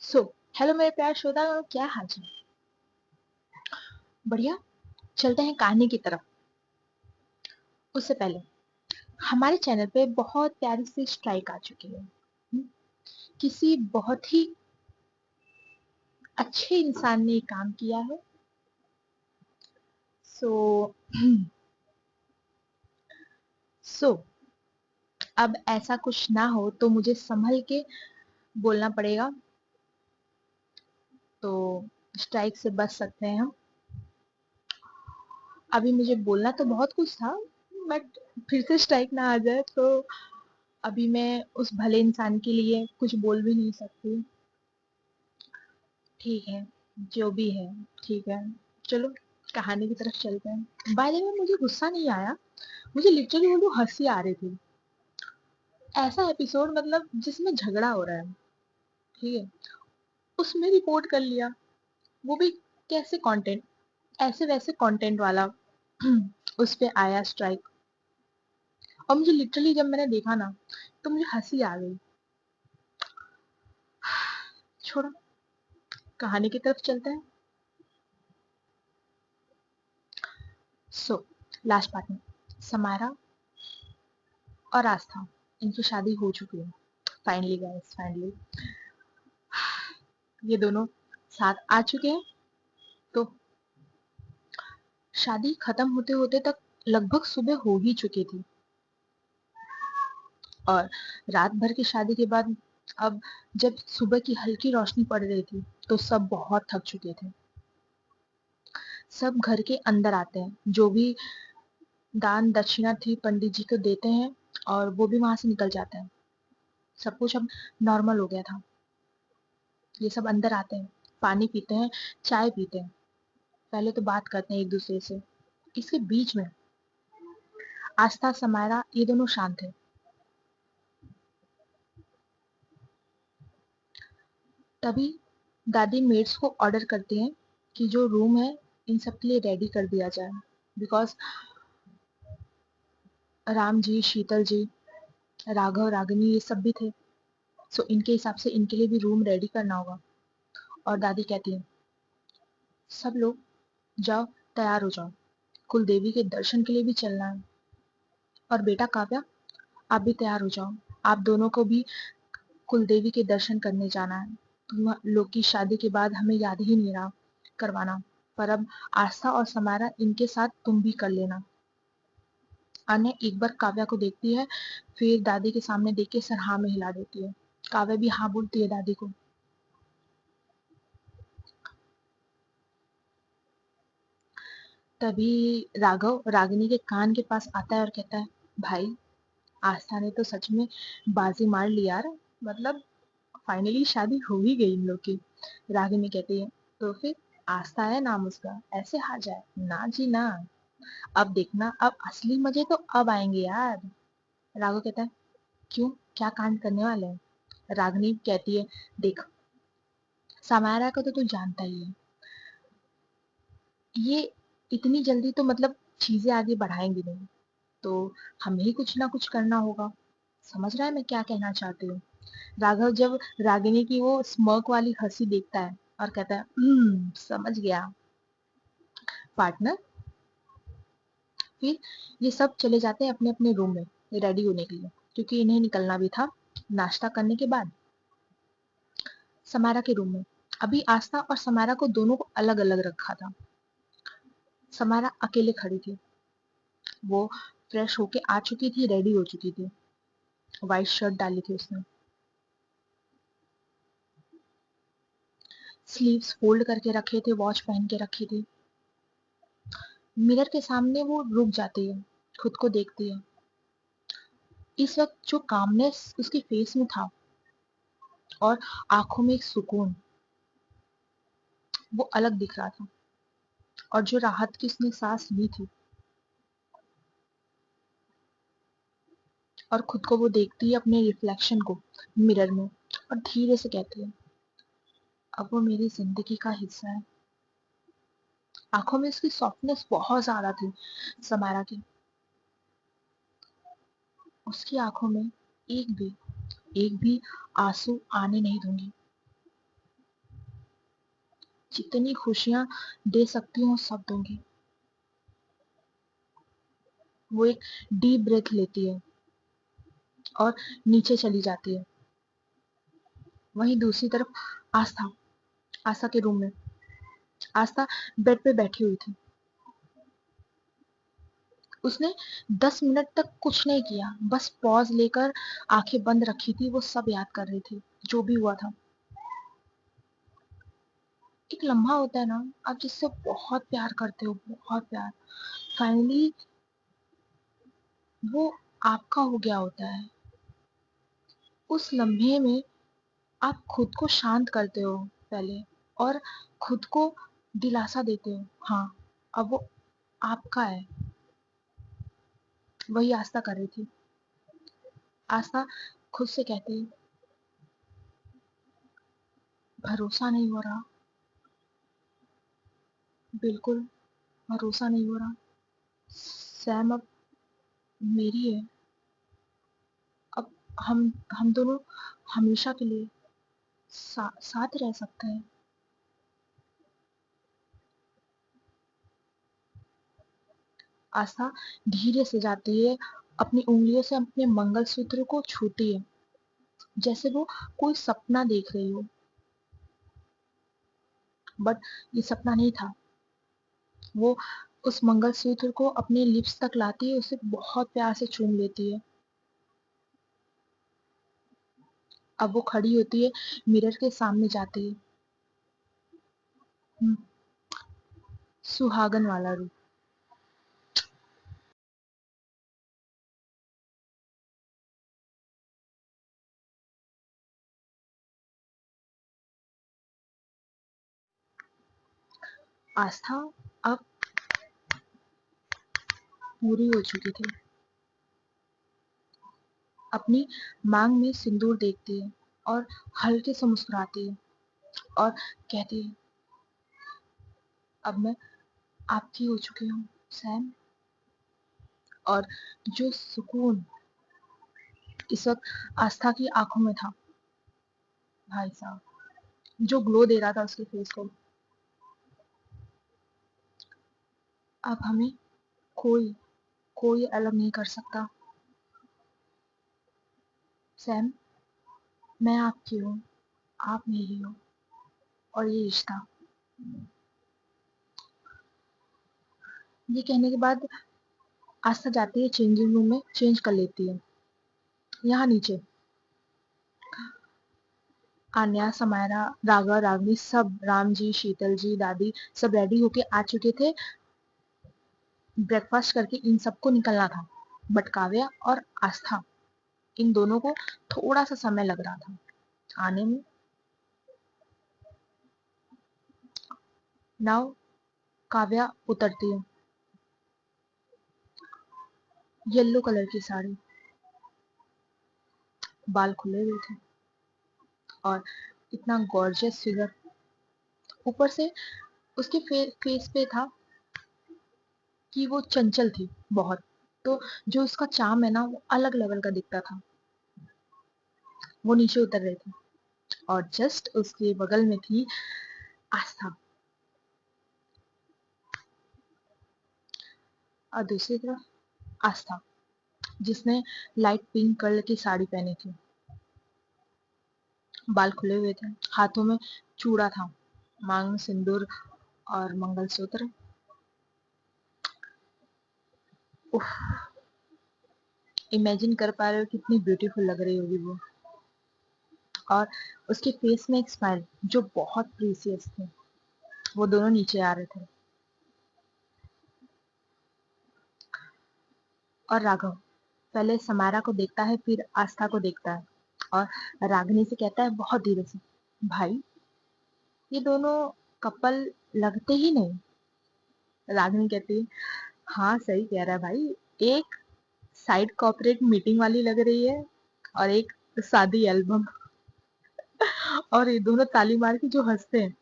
So hello मेरे प्यारे श्रोता, क्या हाल चाल। बढ़िया। चलते हैं कहानी की तरफ। उससे पहले हमारे चैनल पे बहुत प्यारी सी स्ट्राइक आ चुकी है। किसी बहुत ही अच्छे इंसान ने ये काम किया है। सो सो अब ऐसा कुछ ना हो तो मुझे संभल के बोलना पड़ेगा। तो स्ट्राइक से बच सकते हैं हम। अभी मुझे बोलना तो बहुत कुछ था, बट फिर से स्ट्राइक ना आ जाए तो अभी मैं उस भले इंसान के लिए कुछ बोल भी नहीं सकती। ठीक है, जो भी है, ठीक है। चलो कहानी की तरफ चलते हैं। बाय द वे, मुझे गुस्सा नहीं आया, मुझे लिटरली बोलूं हंसी आ रही थी। ऐसा एपिसोड मतलब जिसमें झगड़ा हो रहा है, ठीक है, उसमें रिपोर्ट कर लिया। वो भी कैसे कंटेंट, ऐसे वैसे कंटेंट वाला। उस पे आया स्ट्राइक। और मुझे लिटरली जब मैंने देखा ना तो मुझे हंसी आ गई। छोड़ो, कहानी की तरफ चलते हैं। सो लास्ट पार्ट में समारा और आस्था, इनकी शादी हो चुकी है। फाइनली गाइस, फाइनली ये दोनों साथ आ चुके हैं। तो शादी खत्म होते होते तक लगभग सुबह हो ही चुकी थी। और रात भर की शादी के बाद अब जब सुबह की हल्की रोशनी पड़ रही थी तो सब बहुत थक चुके थे। सब घर के अंदर आते हैं, जो भी दान दक्षिणा थी पंडित जी को देते हैं, और वो भी वहां से निकल जाता है। सब कुछ अब नॉर्मल हो गया था। ये सब अंदर आते हैं, पानी पीते हैं, चाय पीते हैं, पहले तो बात करते हैं एक दूसरे से। इसके बीच में आस्था समायरा ये दोनों शांत है। तभी दादी मेड्स को ऑर्डर करती हैं कि जो रूम है इन सब के लिए रेडी कर दिया जाए, बिकॉज राम जी, शीतल जी, राघव, रागिनी ये सब भी थे। सो इनके हिसाब से इनके लिए भी रूम रेडी करना होगा। और दादी कहती है, सब लोग जाओ, तैयार हो जाओ, कुल देवी के दर्शन के लिए भी चलना है। और बेटा काव्या, आप भी तैयार हो जाओ, आप दोनों को भी कुल देवी के दर्शन करने जाना है। तुम लोग की शादी के बाद हमें याद ही नहीं रहा करवाना, पर अब आस्था और समारा इनके साथ तुम भी कर लेना। अनय एक बार काव्या को देखती है, फिर दादी के सामने देख के सर हाँ में हिला देती है। काव्या भी हाँ बोलती है दादी को। तभी राघव रागिनी के कान के पास आता है और कहता है, भाई आस्था ने तो सच में बाजी मार ली यार, मतलब फाइनली शादी हो ही गई इन लोग की। रागिनी कहती है, तो फिर आस्था है नाम उसका, ऐसे हार जाए ना जी ना। अब देखना, अब असली मजे तो अब आएंगे यार। राघव कहता है, क्यों, क्या कांड करने वाले हैं। रागिनी कहती है, देख, समायरा को तो तू जानता ही है, ये इतनी जल्दी तो मतलब चीजें आगे बढ़ाएंगी नहीं, तो हमें ही कुछ ना कुछ करना होगा। समझ रहा है मैं क्या कहना चाहती हूँ। राघव जब रागिनी की वो स्मर्क वाली हंसी देखता है और कहता है, समझ गया पार्टनर। फिर ये सब चले जाते हैं अपने अपने रूम में रेडी होने के लिए, क्योंकि इन्हें निकलना भी था नाश्ता करने के बाद। समारा के रूम में अभी आस्था और समारा को दोनों को अलग अलग रखा था। समारा अकेले खड़ी थी। वो फ्रेश होके आ चुकी थी, रेडी हो चुकी थी, व्हाइट शर्ट डाली थी उसने, स्लीव्स फोल्ड करके रखे थे, वॉच पहन के रखी थी। मिरर के सामने वो रुक जाती है, खुद को देखती है। इस वक्त जो कामनेस उसके फेस में था और आंखों में एक सुकून, वो अलग दिख रहा था। और जो राहत की उसने सांस ली थी, और खुद को वो देखती है अपने रिफ्लेक्शन को मिरर में, और धीरे से कहती है, अब वो मेरी जिंदगी का हिस्सा है। आंखों में उसकी सॉफ्टनेस बहुत ज्यादा थी समारा की। उसकी आंखों में एक भी एक भी आंसू आने नहीं दूंगी। जितनी खुशियां दे सकती हूँ सब दूंगी। वो एक डीप ब्रेथ लेती है और नीचे चली जाती है। वहीं दूसरी तरफ आस्था, आस्था के रूम में आस्था बेड पे बैठी हुई थी। उसने 10 मिनट तक कुछ नहीं किया, बस पॉज लेकर आंखें बंद रखी थी। वो सब याद कर रही थी जो भी हुआ था। एक लम्हा होता है ना, आप जिससे बहुत प्यार करते हो, बहुत प्यार, फाइनली वो आपका हो गया होता है। उस लम्हे में आप खुद को शांत करते हो पहले, और खुद को दिलासा देते हो, हाँ अब वो आपका है। वही आस्था कर रही थी। आस्था खुद से कहती, भरोसा नहीं हो रहा, बिल्कुल भरोसा नहीं हो रहा। सैम अब मेरी है। अब हम दोनों हमेशा के लिए साथ रह सकते हैं। आस्था धीरे से जाती है, अपनी उंगलियों से अपने मंगलसूत्र को छूती है, जैसे वो कोई सपना देख रही हो। बट ये सपना नहीं था। वो उस मंगलसूत्र को अपने लिप्स तक लाती है, उसे बहुत प्यार से चूम लेती है। अब वो खड़ी होती है, मिरर के सामने जाती है। हम्म, सुहागन वाला रूप। आस्था अब पूरी हो चुकी थी। अपनी मांग में सिंदूर देखती है और हल्के से मुस्कुराती है और कहती है, अब मैं आपकी हो चुकी हूँ सैम। और जो सुकून इस वक्त आस्था की आंखों में था, भाई साहब, जो ग्लो दे रहा था उसके फेस को, अब हमें कोई कोई अलग नहीं कर सकता। सैम, मैं आपकी हूँ, आप मेरी हो, और ये रिश्ता। ये कहने के बाद आस्था जाती है चेंजिंग रूम में, चेंज कर लेती है। यहाँ नीचे आन्या, समायरा, राघव, रागनी, सब, राम जी, शीतल जी, दादी, सब रेडी होके आ चुके थे। ब्रेकफास्ट करके इन सबको निकलना था। बट काव्या और आस्था, इन दोनों को थोड़ा सा समय लग रहा था आने में। नाउ काव्या उतरती है, येलो कलर की साड़ी, बाल खुले हुए थे और इतना गॉर्जियस फिगर। ऊपर से उसके फेस पे था कि वो चंचल थी बहुत। तो जो उसका चार्म है ना, वो अलग लेवल का दिखता था। वो नीचे उतर रहे थे और जस्ट उसके बगल में थी आस्था। और दूसरी तरफ आस्था, जिसने लाइट पिंक कलर की साड़ी पहनी थी, बाल खुले हुए थे, हाथों में चूड़ा था, मांग में सिंदूर और मंगलसूत्र। उफ, इमेजिन कर पा रहे हो कितनी ब्यूटीफुल लग रही होगी वो। और उसके फेस में एक स्माइल जो बहुत प्रीसियस थी। वो दोनों नीचे आ रहे थे और राघव पहले समारा को देखता है, फिर आस्था को देखता है और रागिनी से कहता है बहुत धीरे से, भाई ये दोनों कपल लगते ही नहीं। रागिनी कहती है, हाँ सही कह रहा है भाई, एक साइड कॉर्पोरेट मीटिंग वाली लग रही है और एक शादी एल्बम। और ये दोनों ताली मार के जो हंसते हैं।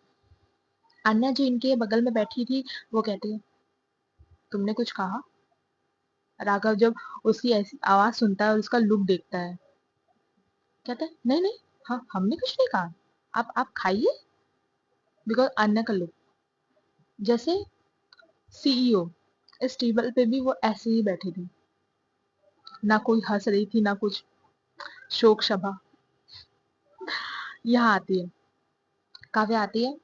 अन्या जो इनके बगल में बैठी थी, वो कहती है, तुमने कुछ कहा? राघव जब उसकी ऐसी आवाज सुनता है और उसका लुक देखता है, कहता है, नहीं नहीं, हाँ हमने कुछ नहीं कहा, आप खाइए। बिकॉज अन्य का लुक, जैसे सीईओ, इस टेबल पे भी वो ऐसे ही बैठी थी, ना कोई हंस रही थी ना कुछ, शोक सभा। यहाँ आती है, काव्या आती है,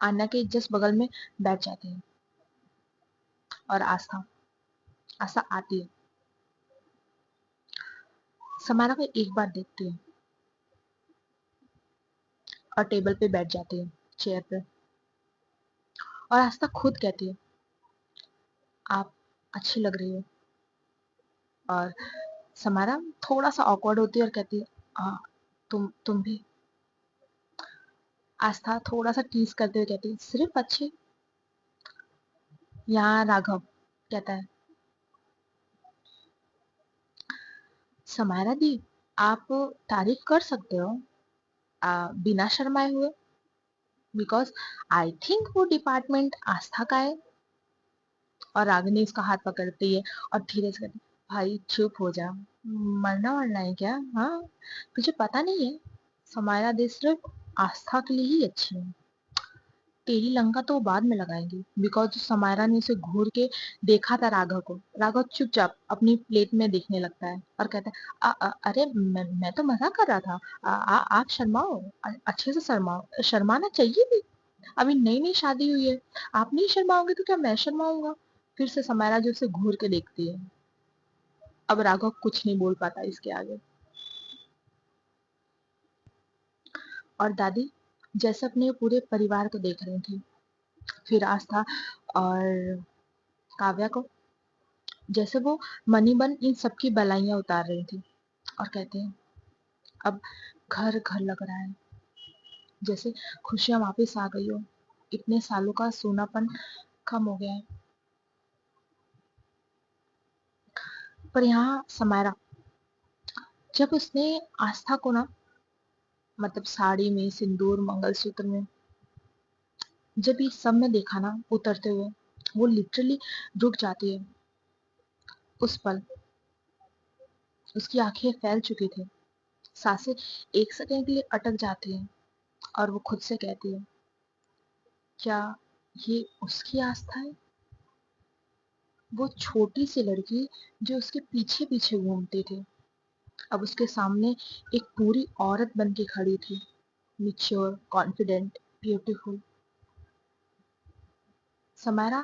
अन्ना के जस्ट बगल में बैठ जाती है, और आस्था, आस्था आती है, समारा को एक बार देखती है और टेबल पे बैठ जाती है, चेयर पे, और आस्था खुद कहती है, आप अच्छी लग रही हो। और समारा थोड़ा सा ऑकवर्ड होती है और कहती है, हाँ, तुम भी। आस्था थोड़ा सा टीज करते हुए कहती है, सिर्फ अच्छी। यहाँ राघव कहता है, समारा दी, आप तारीफ कर सकते हो बिना शर्माए हुए, बिकॉज आई थिंक वो डिपार्टमेंट आस्था का है। और रागिनी उसका हाथ पकड़ती है और धीरे से कहती, भाई चुप हो जा, मरना वरना है क्या? हाँ, तुझे पता नहीं है, समारा दी सिर्फ आस्था के लिए ही अच्छी है। तेरी लंका तो वो बाद में लगाएंगी, बिकॉज समायरा ने उसे घूर के देखा था राघव को। राघव चुपचाप अपनी प्लेट में देखने लगता है और कहता है, अरे मैं तो मजाक कर रहा था। आप शर्माओ, अच्छे से शर्माओ, शर्माना चाहिए भी, अभी नई नई शादी हुई है, आप नहीं शर्माओगे तो क्या मैं शर्माऊंगा? फिर से समायरा जो उसे घूर के देखती है। अब राघव कुछ नहीं बोल पाता इसके आगे। और दादी जैसे अपने पूरे परिवार को देख रही थी, फिर आस्था और काव्या को, जैसे वो मणिबन इन सबकी बलाइयां उतार रही थी, और कहते हैं, अब घर घर लग रहा है, जैसे खुशियां वापस आ गई हो, इतने सालों का सूनापन कम हो गया है। पर यहाँ समायरा, जब उसने आस्था को ना, मतलब साड़ी में, सिंदूर, मंगलसूत्र में, जब ये सब में देखा ना उतरते हुए, वो लिटरली रुक जाती है। उस पल उसकी आंखें फैल चुकी थी, सांसें एक सेकंड के लिए अटक जाती हैं, और वो खुद से कहती है, क्या ये उसकी आस्था है? वो छोटी सी लड़की जो उसके पीछे पीछे घूमती थी, अब उसके सामने एक पूरी औरत बन के खड़ी थी, मिच्योर, कॉन्फिडेंट, ब्यूटीफुल। समारा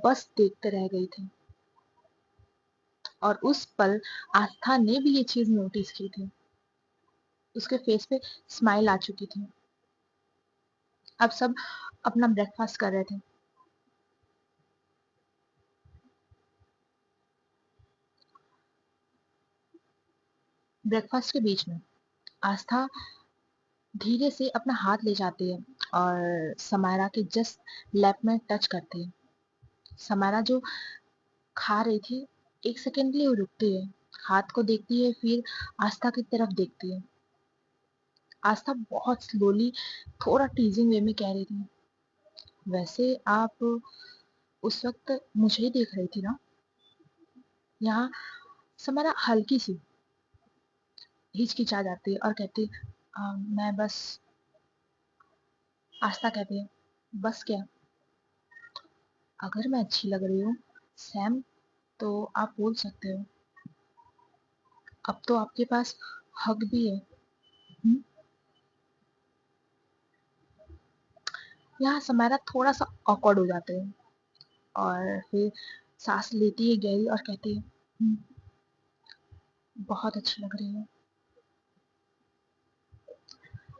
बस देखते रह गई थी, और उस पल आस्था ने भी ये चीज नोटिस की थी, उसके फेस पे स्माइल आ चुकी थी। अब सब अपना ब्रेकफास्ट कर रहे थे। ब्रेकफास्ट के बीच में आस्था धीरे से अपना हाथ ले जाती है और समायरा के जस्ट लैप में टच करती है। समायरा जो खा रही थी, एक सेकंड के लिए वो रुकती है, हाथ को देखती है, फिर आस्था की तरफ देखती है। आस्था बहुत स्लोली, थोड़ा टीजिंग वे में कह रही थी, वैसे आप उस वक्त मुझे ही देख रही थी ना? यहाँ समायरा हल्की सी हिचकिचा जाती है और कहती है, मैं बस। आस्था कहती है, बस क्या? अगर मैं अच्छी लग रही हूँ सैम, तो आप बोल सकते हो, अब तो आपके पास हक भी है। हुँ? यहाँ समायरा थोड़ा सा ऑकवर्ड हो जाते हैं, और फिर सांस लेती है गहरी और कहती है, बहुत अच्छी लग रही है।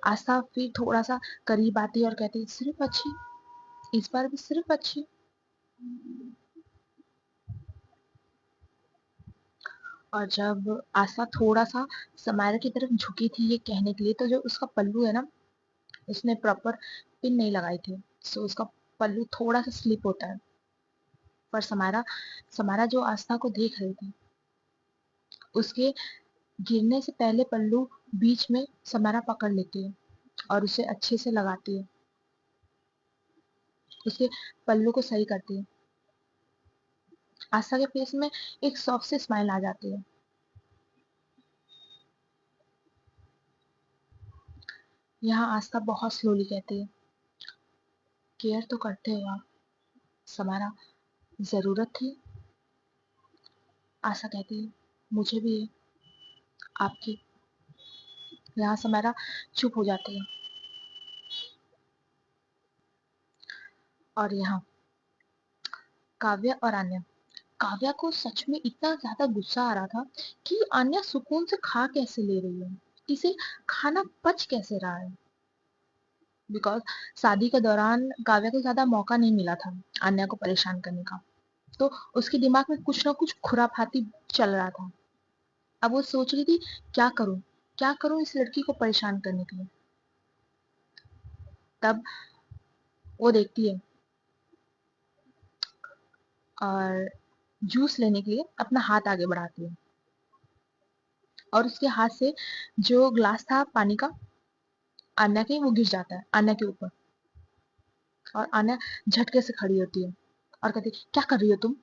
आस्था फिर थोड़ा सा करीब आती है और कहती है, सिर्फ अच्छी, इस बार भी सिर्फ अच्छी। और जब आस्था थोड़ा सा समायरा की तरफ झुकी थी ये कहने के लिए, तो जो उसका पल्लू है ना, उसने प्रॉपर पिन नहीं लगाई थी, सो उसका पल्लू थोड़ा सा स्लिप होता है। पर समायरा समायरा जो आस्था को देख रही थी, उसके गिरने से पहले पल्लू बीच में समायरा पकड़ लेती है और उसे अच्छे से लगाती है, उसके पल्लू को सही करती है। आस्था के फेस में एक सॉफ्ट सी स्माइल आ जाती है। यहाँ आस्था बहुत स्लोली कहती है, केयर तो करते हो आप समारा, जरूरत थी? आशा कहती है, मुझे भी है आपकी। यहाँ समारा चुप हो जाती है। और यहाँ काव्या और आन्या, काव्या को सच में इतना ज्यादा गुस्सा आ रहा था कि आन्या सुकून से खा कैसे ले रही है, इसे खाना पच कैसे रहा है। बिकॉज शादी के दौरान काव्या को ज्यादा मौका नहीं मिला था आन्या को परेशान करने का, तो उसके दिमाग में कुछ ना कुछ खुराफाती चल रहा था। अब वो सोच रही थी, क्या करूं इस लड़की को परेशान करने के लिए। तब वो देखती है और जूस लेने के लिए अपना हाथ आगे बढ़ाती है, और उसके हाथ से जो ग्लास था पानी का आन्या के, वो गिर जाता है आन्या के ऊपर। और आन्या झटके से खड़ी होती है और कहती है, क्या कर रही हो तुम?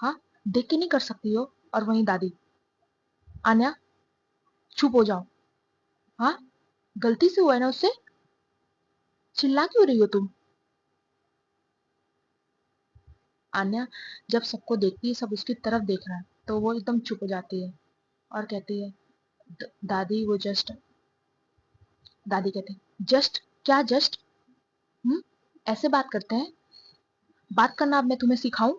हाँ, देख के नहीं कर सकती हो? और वहीं दादी, आन्या चुप हो जाओ। हाँ, गलती से हुआ है ना उससे, चिल्ला क्यों रही हो तुम? आन्या जब सबको देखती है, सब उसकी तरफ देख रहा है, तो वो एकदम चुप हो जाती है और कहती है, दादी वो जस्ट, दादी कहती है, जस्ट क्या जस्ट? हम्म, ऐसे बात करते हैं? बात करना अब मैं तुम्हें सिखाऊं?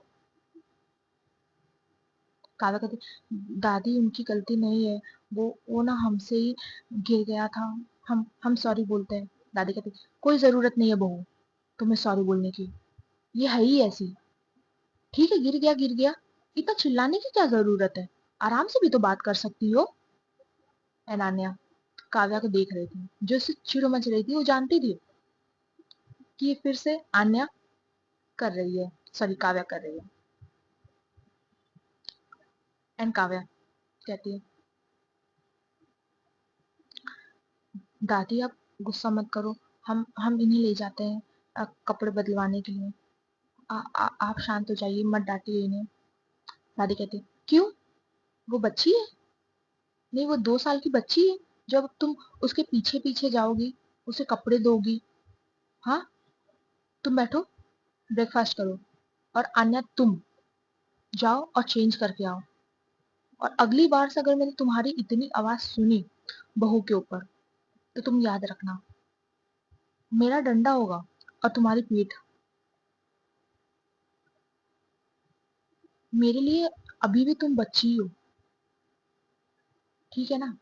काव्या कहती, दादी उनकी गलती नहीं है, वो ना हमसे ही गिर गया था, हम सॉरी बोलते हैं। दादी कहती, कोई जरूरत नहीं है बहू तुम्हें सॉरी बोलने की, ये है ही ऐसी। ठीक है, गिर गया, इतना चिल्लाने की क्या जरूरत है, आराम से भी तो बात कर सकती हो। अनान्या काव्या को देख रही थी, जो इससे चिड़ मच रही थी, वो जानती थी कि ये फिर से आन्या कर रही है, सॉरी काव्या कर रही है। एंड काव्या कहती है, दादी आप गुस्सा मत करो, हम इन्हें ले जाते हैं कपड़े बदलवाने के लिए। आप शांत हो जाइए, मत डांटिए इन्हें। दादी कहती है, क्यों? वो बच्ची है? नहीं, वो 2 साल की बच्ची है, जब तुम उसके पीछे पीछे जाओगी, उसे कपड़े दोगी। हाँ, तुम बैठो, ब्रेकफास्ट करो, और अन्य तुम जाओ और चेंज करके आओ। और अगली बार से अगर मैंने तुम्हारी इतनी आवाज सुनी बहू के ऊपर, तो तुम याद रखना, मेरा डंडा होगा और तुम्हारी पीठ। मेरे लिए अभी भी तुम बच्ची हो, ठीक है ना?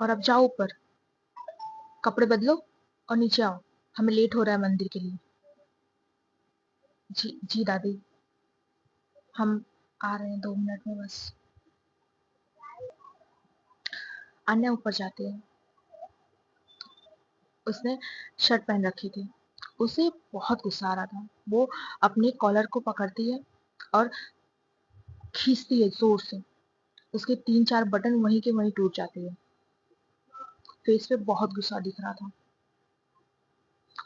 और अब जाओ ऊपर, कपड़े बदलो और नीचे आओ, हमें लेट हो रहा है मंदिर के लिए। जी जी दादी, हम आ रहे हैं 2 मिनट में बस। अन्य ऊपर जाते हैं, उसने शर्ट पहन रखी थी, उसे बहुत गुस्सा आ रहा था। वो अपने कॉलर को पकड़ती है और खींचती है जोर से, उसके 3-4 बटन वहीं के वहीं टूट जाते हैं। फेस पे बहुत गुस्सा दिख रहा था,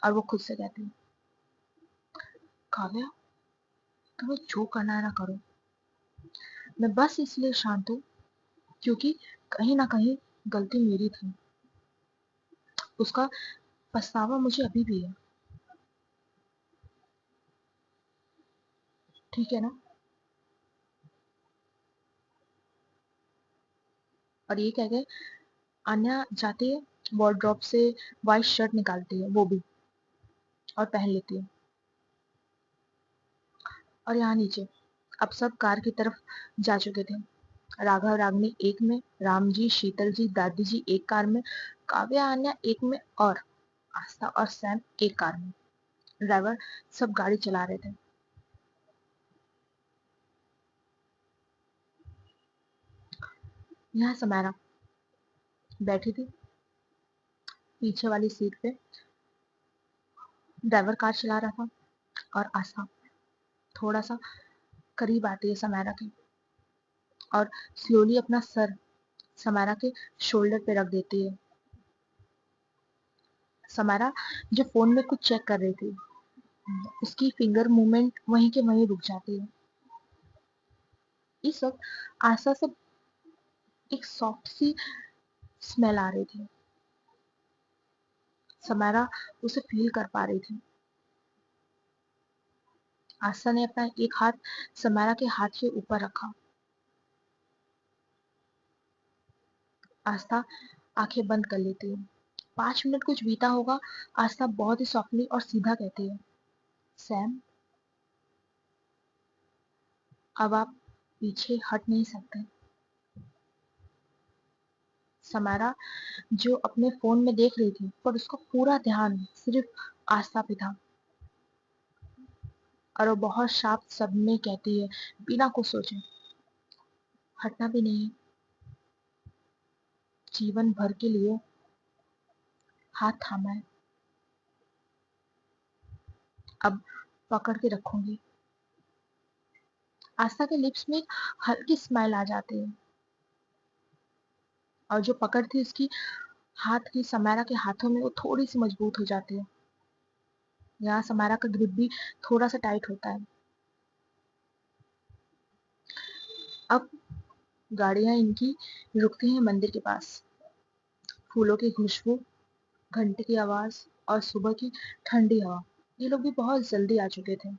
और वो खुद से कहती है, काव्या तुम्हें जो करना है ना करो, मैं बस इसलिए शांत हूँ क्योंकि कहीं ना कहीं गलती मेरी थी, उसका पछतावा मुझे अभी भी है, ठीक है ना? और ये कह के अन्या जाती है, वार्डरोब से वाइट शर्ट निकालती है वो भी, और पहन लेती है। और यहाँ नीचे अब सब कार की तरफ जा चुके थे। राघव रागनी एक में, राम जी, शीतल जी, दादी जी एक कार में, काव्या आन्या एक में, और आस्था और सैम एक कार में। ड्राइवर सब गाड़ी चला रहे थे। यहाँ समारा बैठी थी पीछे वाली सीट पे, ड्राइवर कार चला रहा था, और आस्था थोड़ा सा करीब आती है समारा के, और स्लोली अपना सर समारा के शोल्डर पे रख देती है। समारा जो फोन में कुछ चेक कर रही थी, उसकी फिंगर मूवमेंट वहीं के वहीं रुक जाती है। इस वक्त आशा से एक सॉफ्ट सी स्मेल आ रही थी। समारा उसे फील कर पा रही थी। आस्था ने अपना एक हाथ समारा के हाथ के ऊपर रखा। आस्था आंखें बंद कर लेती है। 5 मिनट कुछ बीता होगा। आस्था बहुत ही सॉफ्टली और सीधा कहती है, सैम, अब आप पीछे हट नहीं सकते। समारा जो अपने फोन में देख रही थी, पर उसका पूरा ध्यान सिर्फ आस्था पे था, और वो बहुत शार्प शब्द में कहती है, बिना कुछ सोचे, हटना भी नहीं, जीवन भर के लिए हाथ थामा है, अब पकड़ के रखूंगी। आस्था के लिप्स में एक हल्की स्माइल आ जाती है, और जो पकड़ थी उसकी हाथ की समारा के हाथों में वो थोड़ी सी मजबूत हो जाती है। यहाँ समारा का ग्रिप भी थोड़ा सा टाइट होता है। अब गाड़ियां इनकी रुकती हैं मंदिर के पास। फूलों की खुशबू, घंटे की आवाज और सुबह की ठंडी हवा। ये लोग भी बहुत जल्दी आ चुके थे।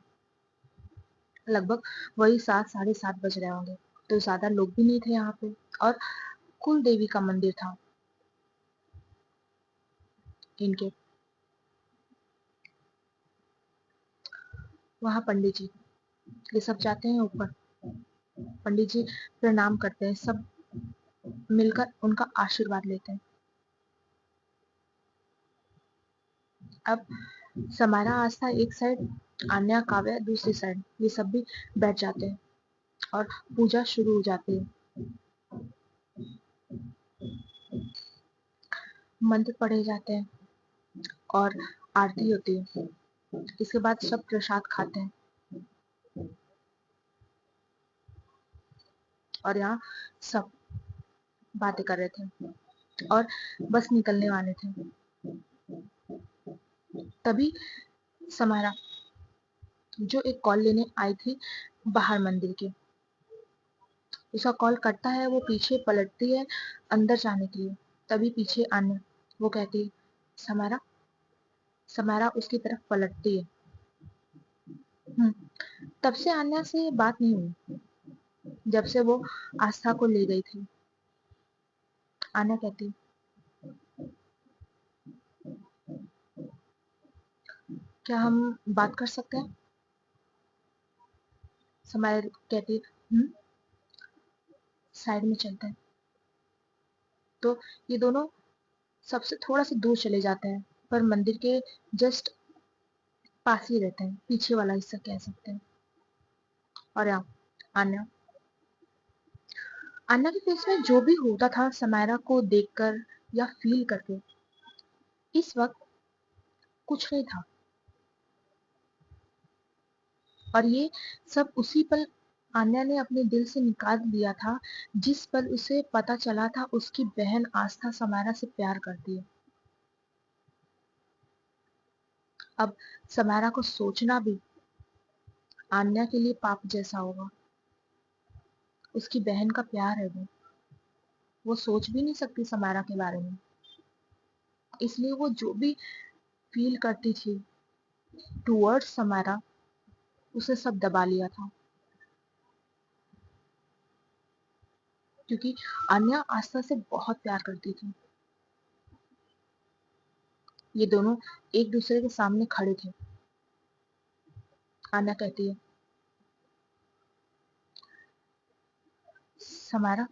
लगभग वही 7 साढ़े 7 बज रहे होंगे। तो ज्यादा लोग भी नहीं थे यहाँ पे, और कुल देवी का मंदिर था इनके। वहां पंडित जी, ये सब जाते हैं ऊपर। पंडित जी प्रणाम करते हैं, सब मिलकर उनका आशीर्वाद लेते हैं। अब समारा आस्था एक साइड, आन्या काव्या दूसरी साइड, ये सब भी बैठ जाते हैं और पूजा शुरू हो जाती है। मंत्र पढ़े जाते हैं और आरती होती है। इसके बाद सब प्रसाद खाते हैं, और यहाँ सब बातें कर रहे थे और बस निकलने वाले थे। तभी समारा जो एक कॉल लेने आई थी बाहर मंदिर के, उसका कॉल कटता है। वो पीछे पलटती है अंदर जाने के लिए। तभी पीछे आन्या, वो कहती है, समारा। समारा उसकी तरफ पलटती है। तब से आन्या से बात नहीं हुई, जब से वो आस्था को ले गई थी। आन्या कहती, क्या हम बात कर सकते हैं? समारा कहती, साइड में चलते हैं। तो ये दोनों सबसे थोड़ा सा दूर चले जाते हैं, पर मंदिर के जस्ट पास ही रहते हैं, पीछे वाला हिस्सा कह सकते हैं। और यहाँ आन्या, अन्ना के फेस में जो भी होता था समायरा को देखकर या फील करके, इस वक्त कुछ नहीं था। और ये सब उसी पल आन्या ने अपने दिल से निकाल दिया था, जिस पल उसे पता चला था उसकी बहन आस्था समायरा से प्यार करती है। अब समायरा को सोचना भी आन्या के लिए पाप जैसा होगा। उसकी बहन का प्यार है वो सोच भी नहीं सकती समायरा के बारे में। इसलिए वो जो भी फील करती थी टुवर्ड्स समायरा, उसे सब दबा लिया था। क्योंकि आन्या आस्था से बहुत प्यार करती थी। ये दोनों एक दूसरे के सामने खड़े थे। आन्या कहती है, समारा,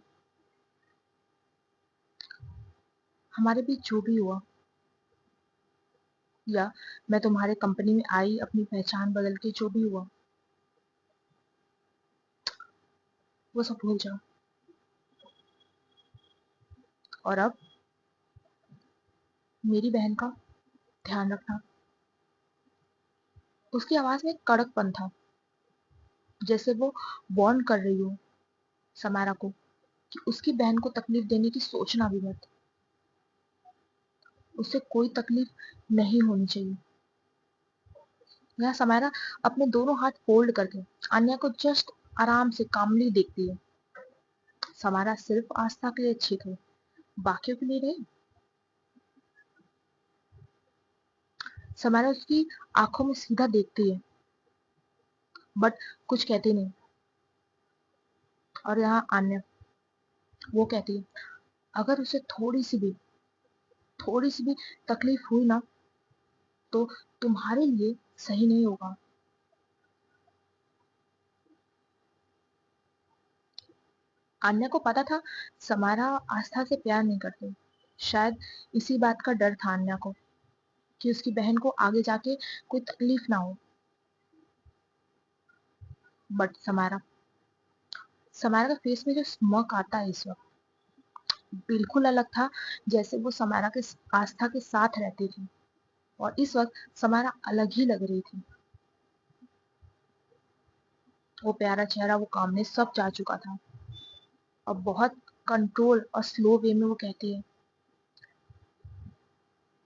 हमारे बीच जो भी हुआ, या मैं तुम्हारे कंपनी में आई अपनी पहचान बदल के, जो भी हुआ वो सब भूल जाओ। और अब मेरी बहन का ध्यान रखना। उसकी आवाज में कड़कपन था, जैसे वो वार्न कर रही हो समारा को कि उसकी बहन को तकलीफ देने की सोचना भी मत। उससे कोई तकलीफ नहीं होनी चाहिए। यहाँ समारा अपने दोनों हाथ फोल्ड करके आन्या को जस्ट आराम से कामली देखती है। समारा सिर्फ आस्था के लिए अच्छी थी, बाकियों के लिए नहीं। समारा उसकी आंखों में सीधा देखती है, बट कुछ कहती नहीं। और यहाँ आन्या, वो कहती है, अगर उसे थोड़ी सी भी तकलीफ हुई ना, तो तुम्हारे लिए सही नहीं होगा। आन्या को पता था समारा आस्था से प्यार नहीं करती। शायद इसी बात का डर था आन्या को, कि उसकी बहन को आगे जाके कोई तकलीफ ना हो। बट समारा समारा का फेस में जो स्मक आता है इस वक्त, बिल्कुल अलग था। जैसे वो समारा के आस्था के साथ रहती थी, और इस वक्त समारा अलग ही लग रही थी। वो प्यारा चेहरा, वो कामनेस सब जा चुका था। अब बहुत कंट्रोल और स्लो वे में वो कहती है,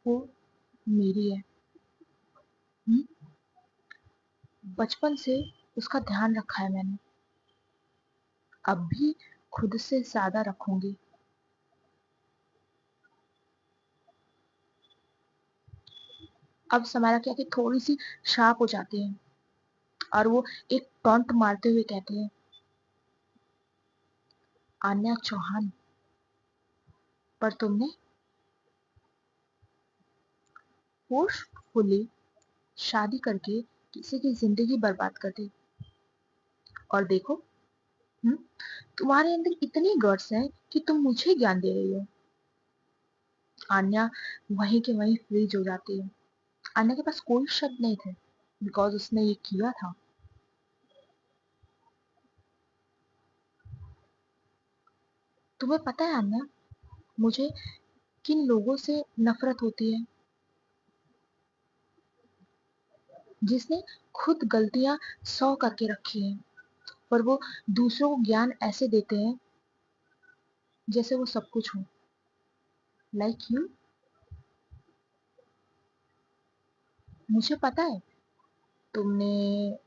वो मेरी है। हुँ? बचपन से उसका ध्यान रखा है मैंने, अब भी खुद से ज्यादा रखूंगी। अब समारा क्या कि थोड़ी सी शार्प हो जाती है, और वो एक टॉन्ट मारते हुए कहती है, आन्या चौहान, पर तुमने फोर्सफुली शादी करके किसी की जिंदगी बर्बाद कर दी। और देखो, हुँ? तुम्हारे अंदर इतनी गट्स है कि तुम मुझे ज्ञान दे रही हो। आन्या वहीं के वहीं फ्रीज हो जाती है। आन्या के पास कोई शब्द नहीं थे, बिकॉज उसने ये किया था। तुम्हें पता है आन्या, मुझे किन लोगों से नफरत होती है? जिसने खुद गलतियां 100 करके रखी हैं, पर वो दूसरों को ज्ञान ऐसे देते हैं जैसे वो सब कुछ हो। Like you. मुझे पता है तुमने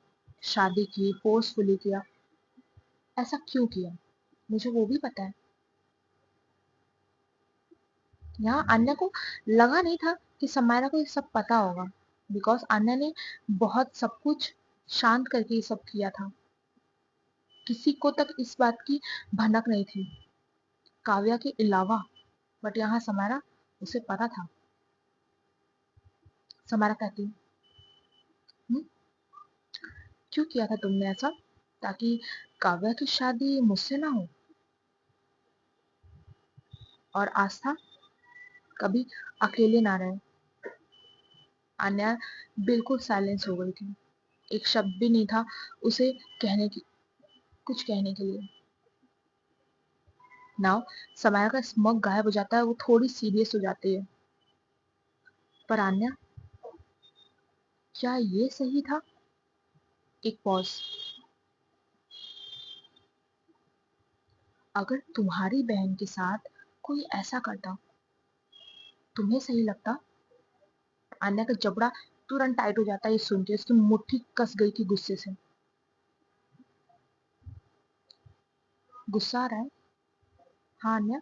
शादी की, फोर्सफुली किया। ऐसा क्यों किया, मुझे वो भी पता है। यहाँ अन्य को लगा नहीं था कि समायरा को ये सब पता होगा, बिकॉज अन्य ने बहुत सब कुछ शांत करके ये सब किया था। किसी को तक इस बात की भनक नहीं थी, काव्या के अलावा। बट यहाँ समायरा, उसे पता था। समायरा कहती, "हम्म, क्यों किया था तुमने ऐसा? ताकि काव्या की शादी मुझसे ना हो, और आस्था कभी अकेले ना रहे।" अन्या बिल्कुल साइलेंस हो गई थी। एक शब्द भी नहीं था उसे कहने की कुछ कहने के लिए। नाउ समाया का स्मग गायब हो जाता है, वो थोड़ी सीरियस हो जाती है। पर आन्या, क्या ये सही था? एक पॉज। अगर तुम्हारी बहन के साथ कोई ऐसा करता, तुम्हें सही लगता? आन्या का जबड़ा तुरंत टाइट हो जाता है ये सुन के। उसकी मुट्ठी कस गई थी गुस्से से। गुस्सा आ रहा है? हाँ आन्या,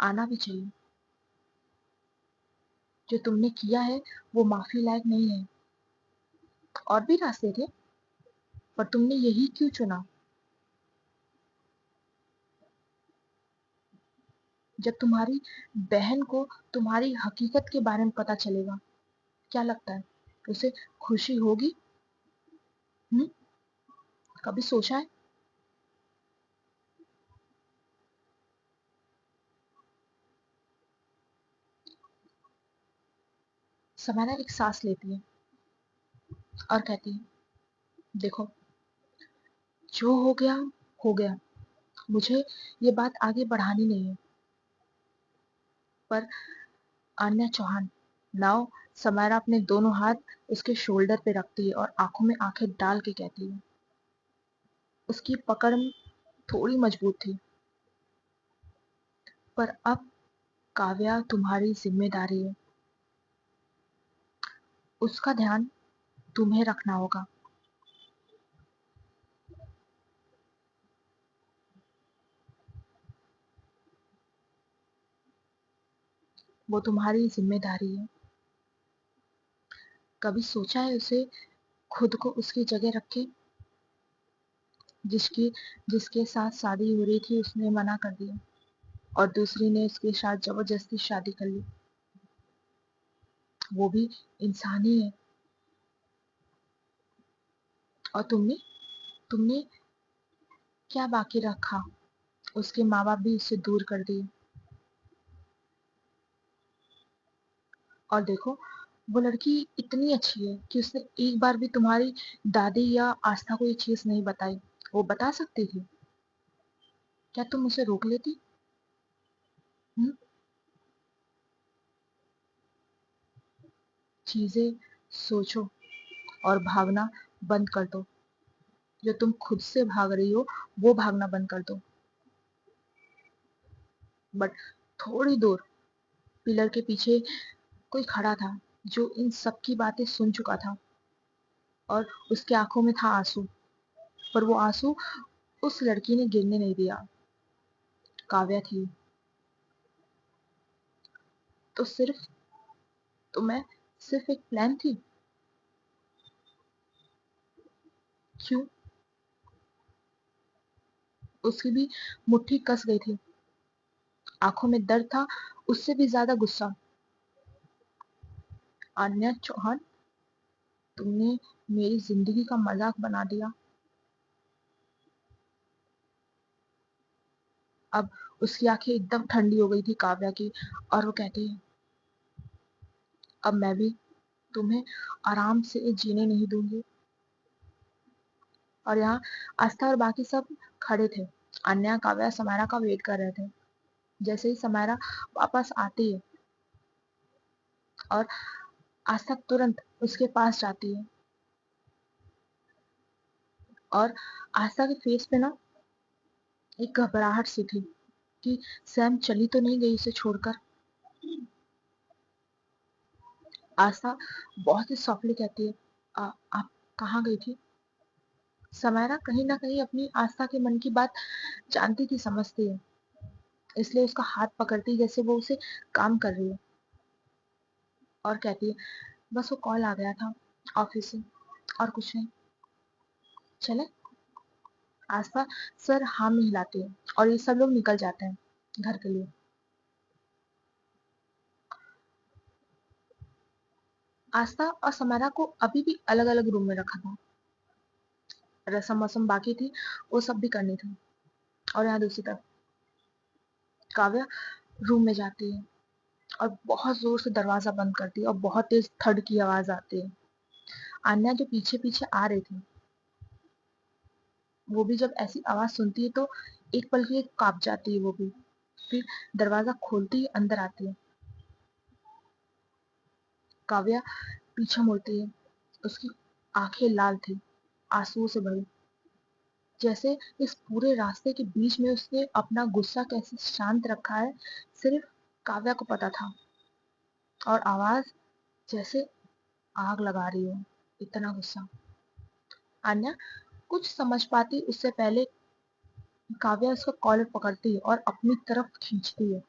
आना भी चाहिए। जो तुमने किया है वो माफी लायक नहीं है। और भी रास्ते थे, पर तुमने यही क्यों चुना? जब तुम्हारी बहन को तुम्हारी हकीकत के बारे में पता चलेगा, क्या लगता है उसे खुशी होगी? हम्म? कभी सोचा है? समाना एक सांस लेती है और कहती है, देखो, जो हो गया। मुझे ये बात आगे बढ़ानी नहीं है। पर आन्या चौहान, नाव। समारा अपने दोनों हाथ उसके शोल्डर पे रखती है और आंखों में आंखें डाल के कहती है। उसकी पकड़ थोड़ी मजबूत थी, पर अब काव्या तुम्हारी जिम्मेदारी है। उसका ध्यान तुम्हें रखना होगा। वो तुम्हारी जिम्मेदारी है। कभी सोचा है उसे खुद को उसकी जगह रखे? जिसकी जिसके साथ शादी हो रही थी उसने मना कर दिया और दूसरी ने उसके साथ जबरदस्ती शादी कर ली। वो भी इंसान ही है। और तुमने तुमने क्या बाकी रखा? उसके माँ बाप भी उससे दूर कर दिए। और देखो, वो लड़की इतनी अच्छी है कि उसने एक बार भी तुम्हारी दादी या आस्था को ये चीज नहीं बताई। वो बता सकती थी। क्या तुम उसे रोक लेती? हम्म? चीजें सोचो और भागना बंद कर दो। जो तुम खुद से भाग रही हो वो भागना बंद कर दो। बट थोड़ी दूर पिलर के पीछे कोई खड़ा था जो इन सब की बातें सुन चुका था और उसके आंखों में था आंसू। पर वो आंसू उस लड़की ने गिरने नहीं दिया। काव्या थी। तो सिर्फ तो मैं सिर्फ एक प्लान थी। क्यों? उसकी भी मुट्ठी कस गई थी। आंखों में दर्द था, उससे भी ज्यादा गुस्सा। आन्या चौहान, तुमने मेरी जिंदगी का मजाक बना दिया। अब उसकी आंखें एकदम ठंडी हो गई थी काव्या की। और वो कहती है, अब मैं भी तुम्हें आराम से जीने नहीं दूंगी। और यहाँ आस्था और बाकी सब खड़े थे। अन्या, काव्या समायरा का वेट कर रहे थे। जैसे ही समायरा वापस आती है और आस्था तुरंत उसके पास जाती है और आस्था के फेस पे ना एक घबराहट सी थी कि सैम चली तो नहीं गई उसे छोड़कर। आस्था बहुत ही सॉफ्टली कहती है, आप कहाँ गई थी?" समायरा कहीं ना कहीं अपनी आस्था के मन की बात जानती थी, समझती है। इसलिए उसका हाथ पकड़ती जैसे वो उसे काम कर रही है और कहती है, बस वो कॉल आ गया था ऑफिस से, और कुछ नहीं। चले? आस्था सर हाँ में हिलाती है और ये सब लोग निकल जाते हैं घर के लिए। आस्था और समारा को अभी भी अलग अलग रूम में रखा था। रसम वसम बाकी थी, वो सब भी करनी थी। और यहाँ दूसरी तरफ काव्या रूम में जाती है और बहुत जोर से दरवाजा बंद करती है और बहुत तेज थड की आवाज आती है। आन्या जो पीछे पीछे आ रही थी, वो भी जब ऐसी आवाज सुनती है तो एक पल के लिए कांप जाती है वो भी। फिर दरवाजा खोलती ही अंदर आती है। काव्या पीछे मुड़ती है। उसकी आंखें लाल थी, आंसुओं से भरी। जैसे इस पूरे रास्ते के बीच में उसने अपना गुस्सा कैसे शांत रखा है, सिर्फ काव्या को पता था। और आवाज जैसे आग लगा रही हो, इतना गुस्सा। अन्या कुछ समझ पाती उससे पहले काव्या उसका कॉलर पकड़ती है और अपनी तरफ खींचती है।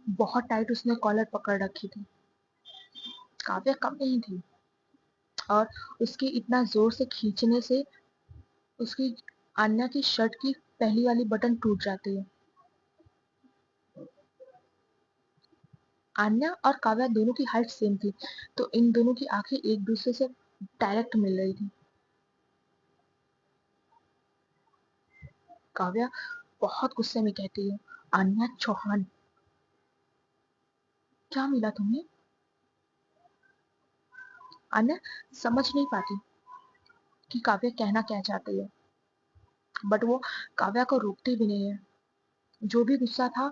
बहुत टाइट उसने कॉलर पकड़ रखी थी। काव्या कम नहीं थी। और उसके इतना जोर से खींचने से उसकी अन्या की शर्ट की पहली वाली बटन टूट जाती है। अन्या और काव्या दोनों की हाइट सेम थी, तो इन दोनों की आंखें एक दूसरे से डायरेक्ट मिल रही थी। काव्या बहुत गुस्से में कहती है, अन्या चौहान, क्या मिला तुम्हें? अन्या समझ नहीं पाती कि काव्या कहना क्या चाहती है, बट वो काव्या को रोकती भी नहीं है। जो भी गुस्सा था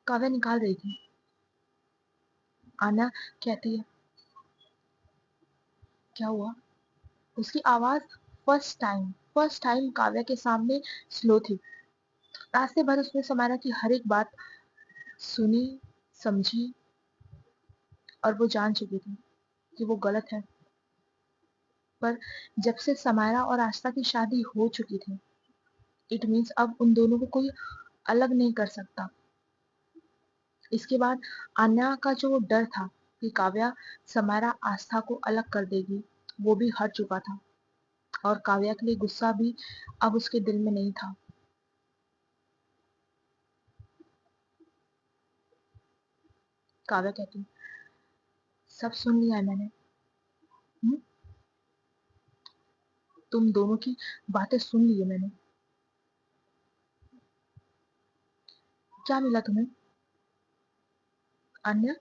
काव्या निकाल रही थी। अन्या कहती है, क्या हुआ? उसकी आवाज फर्स्ट टाइम काव्या के सामने स्लो थी। रास्ते भर उसने समारा की हर एक बात सुनी, समझी, और वो जान चुकी थी कि वो गलत है। पर जब से समायरा और आस्था की शादी हो चुकी थी, इट मीन्स अब उन दोनों को कोई अलग नहीं कर सकता। इसके बाद आन्या का जो डर था कि काव्या समारा आस्था को अलग कर देगी, वो भी हट चुका था। और काव्या के लिए गुस्सा भी अब उसके दिल में नहीं था। काव्या कहती, सब सुन लिया है मैंने। "हम्म, तुम दोनों की बातें सुन ली है मैंने। क्या मिला तुम्हें आन्या?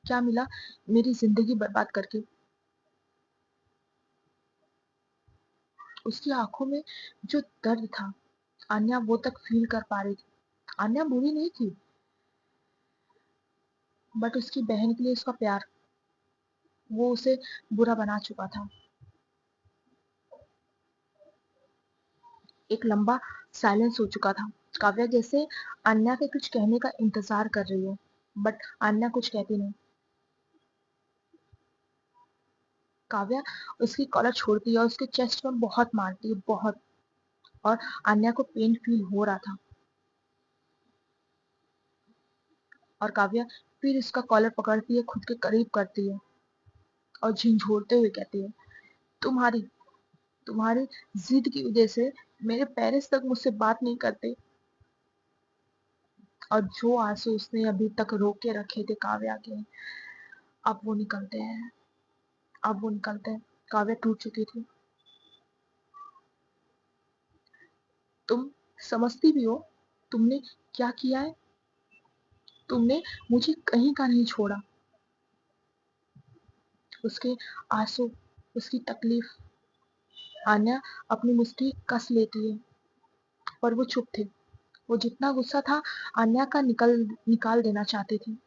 क्या मिला मेरी जिंदगी बर्बाद करके?" उसकी आंखों में जो दर्द था, आन्या वो तक फील कर पा रही थी। आन्या बुरी नहीं थी, बट उसकी बहन के लिए उसका प्यार, वो उसे बुरा बना चुका था। एक लंबा साइलेंस हो चुका था। काव्या जैसे अन्या के कुछ कहने का इंतजार कर रही हो, बट अन्या कुछ कहती नहीं। काव्या उसकी कॉलर छोड़ती है और उसके चेस्ट में बहुत मारती है, बहुत। और अन्या को पेन फील हो रहा था। और काव्या फिर उसका कॉलर पकड़ती है, खुद के करीब करती है और झिंझोड़ते हुए कहती है, तुम्हारी तुम्हारी जिद की वजह से मेरे पेरेंट्स तक मुझसे बात नहीं करते। और जो आंसू उसने अभी तक रोके रखे थे काव्या के, अब वो निकलते हैं। अब वो निकलते हैं। काव्या टूट चुकी थी। तुम समझती भी हो तुमने क्या किया है? तुमने मुझे कहीं का नहीं छोड़ा। उसके आंसू, उसकी तकलीफ, आन्या अपनी मुट्ठी कस लेती है, पर वो चुप थे। वो जितना गुस्सा था आन्या का निकाल देना चाहती थी।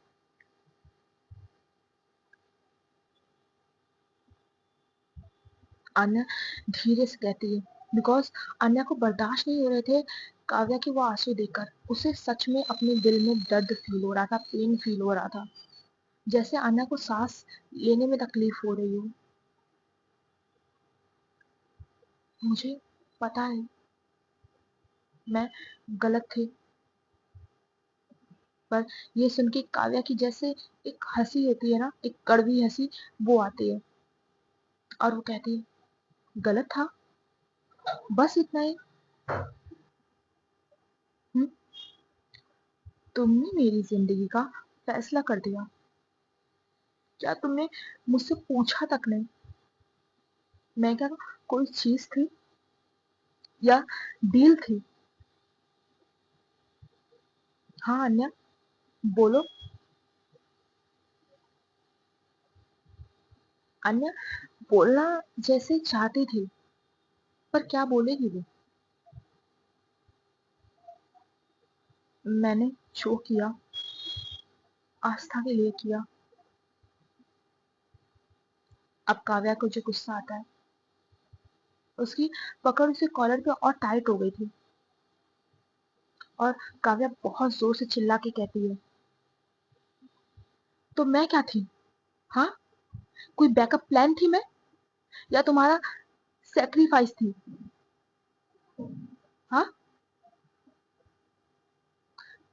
आन्या धीरे से कहती है, बिकॉज आन्या को बर्दाश्त नहीं हो रहे थे काव्या के वो आंसू देखकर। उसे सच में अपने दिल में दर्द फील हो रहा था, पेन फील हो रहा था, जैसे आन्या को सांस लेने में तकलीफ हो रही हो। मुझे पता है मैं गलत थी, पर ये सुन के काव्या की जैसे एक हंसी होती है ना, एक कड़वी हंसी, वो आती है। और वो कहती है, गलत था, बस इतना ही। हम्म, तुमने मेरी जिंदगी का फैसला कर दिया। क्या तुमने मुझसे पूछा तक नहीं? मैं क्या कोई चीज थी या डील थी? हाँ अन्या, बोलो। अन्या बोलना जैसे चाहती थी, पर क्या बोलेगी वो? मैंने जो किया आस्था के लिए किया। अब काव्या को जो गुस्सा आता है, उसकी पकड़ उसे कॉलर पे और टाइट हो गई थी। और काव्या बहुत जोर से चिल्ला के कहती है, तो मैं क्या थी? हाँ, कोई बैकअप प्लान थी मैं, या तुम्हारा सेक्रीफाइस थी? हाँ,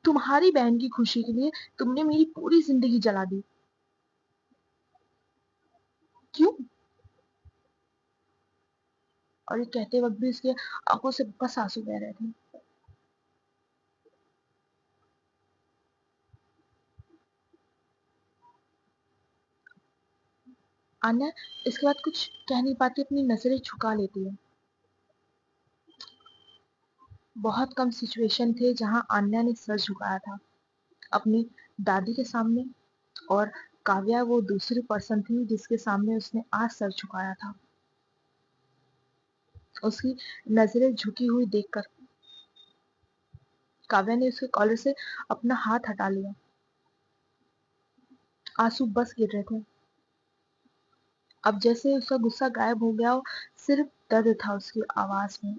तुम्हारी बहन की खुशी के लिए तुमने मेरी पूरी जिंदगी जला दी। क्यों? और ये कहते वक्त भी उसके आंखों से बस आंसू बह रहे थे। आन्या इसके बाद कुछ कह नहीं पाती, अपनी नजरें झुका लेती है। बहुत कम सिचुएशन थे जहां आन्या ने सर झुकाया था, अपनी दादी के सामने। और काव्या वो दूसरी पर्सन थी जिसके सामने उसने आज सर झुकाया था। उसकी नजरें झुकी हुई देखकर काव्या ने उसके कॉलर से अपना हाथ हटा लिया। आंसू बस गिर रहे थे। अब जैसे उसका गुस्सा गायब हो गया हो, सिर्फ दर्द था उसकी आवाज में।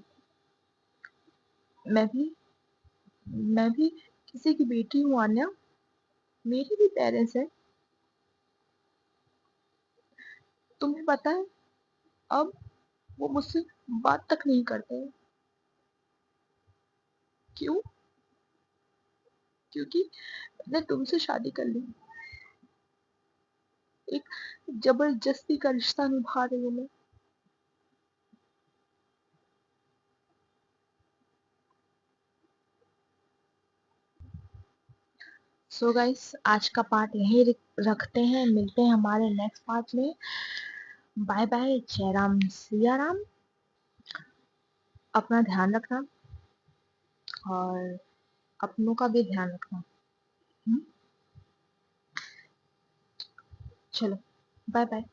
मैं भी मैं भी किसी की बेटी हूँ आन्या, मेरे भी पेरेंट्स हैं। तुम्हें पता है, अब वो मुझसे बात तक नहीं करते हैं। क्यों? क्योंकि मैंने तुमसे शादी कर ली। एक जबरदस्ती का रिश्ता निभा रही हूँ मैं। सो गाइस, आज का पार्ट यहीं रखते हैं, मिलते हैं हमारे नेक्स्ट पार्ट में। बाय बाय, जय राम सिया राम। अपना ध्यान रखना और अपनों का भी ध्यान रखना। हम्म? चलो, बाय बाय।